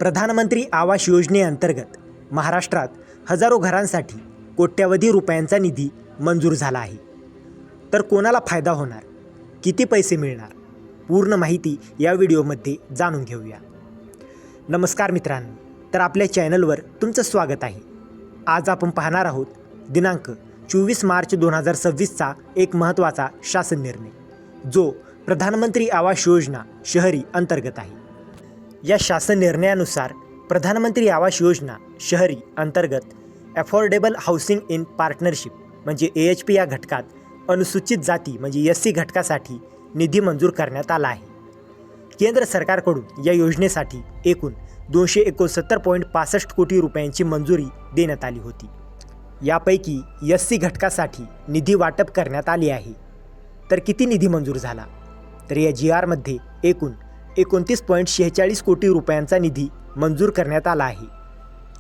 प्रधानमंत्री आवास योजनेअंतर्गत महाराष्ट्रात हजारो घरांसाठी कोट्यवधी रुपयांचा निधी मंजूर झाला आहे. तर कोणाला फायदा होणार, किती पैसे मिळणार, पूर्ण माहिती या व्हिडिओमध्ये जाणून घेऊया. नमस्कार मित्रांनो, तर आपल्या चॅनलवर तुमचं स्वागत आहे. आज आपण पाहणार आहोत दिनांक 24 मार्च 2026चा एक महत्त्वाचा शासन निर्णय, जो प्रधानमंत्री आवास योजना शहरी अंतर्गत आहे. या शासन निर्णयानुसार प्रधानमंत्री आवास योजना शहरी अंतर्गत अफोर्डेबल हाऊसिंग इन पार्टनरशिप म्हणजे AHP या घटकात अनुसूचित जाती म्हणजे SC घटकासाठी निधी मंजूर करण्यात आला आहे. केंद्र सरकारकडून या योजनेसाठी एकूण 269.65 कोटी रुपयांची मंजुरी देण्यात आली होती. यापैकी SC घटकासाठी निधी वाटप करण्यात आली आहे. तर किती निधी मंजूर झाला? तर या GRमध्ये एकूण 29.46 कोटी रुपयांचा निधी मंजूर करण्यात आला आहे.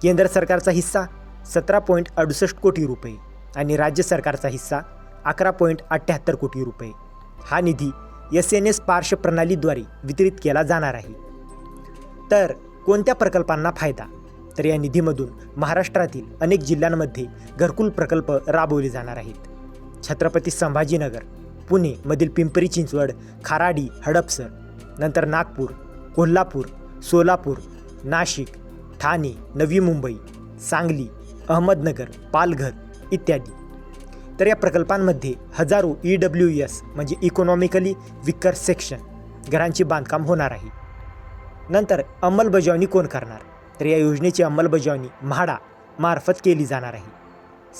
केंद्र सरकारचा हिस्सा 17.68 कोटी रुपये आणि राज्य सरकारचा हिस्सा 11.78 कोटी रुपये. हा निधी SNS पार्श्व प्रणालीद्वारे वितरित केला जाणार आहे. तर कोणत्या प्रकल्पांना फायदा? तर या निधीमधून महाराष्ट्रातील अनेक जिल्ह्यांमध्ये घरकुल प्रकल्प राबवले जाणार आहेत. छत्रपती संभाजीनगर, पुणे मधील पिंपरी चिंचवड, खाराडी, हडपसर, नंतर नागपूर, कोल्हापूर, सोलापूर, नाशिक, ठाणे, नवी मुंबई, सांगली, अहमदनगर, पालघर इत्यादी. तर या प्रकल्पांमध्ये हजारो EWS म्हणजे इकॉनॉमिकली विकर सेक्शन घरांची बांधकाम होणार आहे. नंतर अंमलबजावणी कोण करणार? तर या योजनेची अंमलबजावणी म्हाडा मार्फत केली जाणार आहे.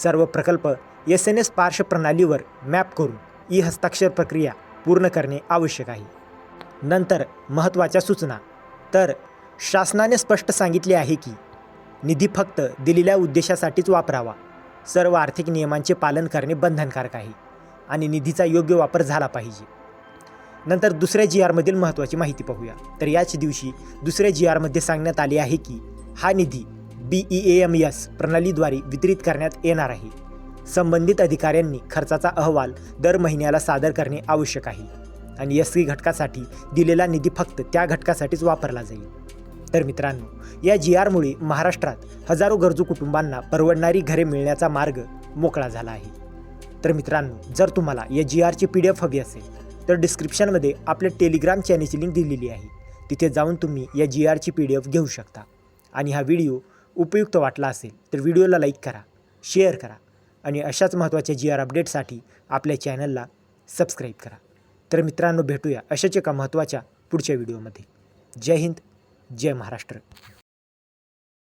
सर्व प्रकल्प SNS पार्श्व प्रणालीवर मॅप करून हस्ताक्षर प्रक्रिया पूर्ण करणे आवश्यक आहे. नंतर महत्त्वाच्या सूचना. तर शासनाने स्पष्ट सांगितले आहे की निधी फक्त दिलेल्या उद्देशासाठीच वापरावा. सर्व आर्थिक नियमांचे पालन करणे बंधनकारक आहे आणि निधीचा योग्य वापर झाला पाहिजे. नंतर दुसऱ्या GRमधील महत्त्वाची माहिती पाहूया. तर याच दिवशी दुसऱ्या GRमध्ये सांगण्यात आले आहे की हा निधी BEAMS प्रणालीद्वारे वितरित करण्यात येणार आहे. संबंधित अधिकाऱ्यांनी खर्चाचा अहवाल दर महिन्याला सादर करणे आवश्यक आहे आणि SC घटकासाठी दिलेला निधी फक्त त्या घटकासाठीच वापरला जाईल. तर मित्रांनो, या GRमुळे महाराष्ट्रात हजारो गरजू कुटुंबांना परवडणारी घरे मिळण्याचा मार्ग मोकळा झाला आहे. तर मित्रांनो, जर तुम्हाला या GRची PDF हवी असेल तर डिस्क्रिप्शनमध्ये आपल्या टेलिग्राम चॅनेलची लिंक दिलेली आहे. तिथे जाऊन तुम्ही या GRची PDF घेऊ शकता. आणि हा व्हिडिओ उपयुक्त वाटला असेल तर व्हिडिओला लाईक करा, शेअर करा आणि अशाच महत्त्वाच्या GR अपडेटसाठी आपल्या चॅनलला सबस्क्राईब करा. तर मित्रांनो, भेटूया अशाच एका महत्त्वाच्या पुढच्या व्हिडिओमध्ये. जय हिंद, जय महाराष्ट्र.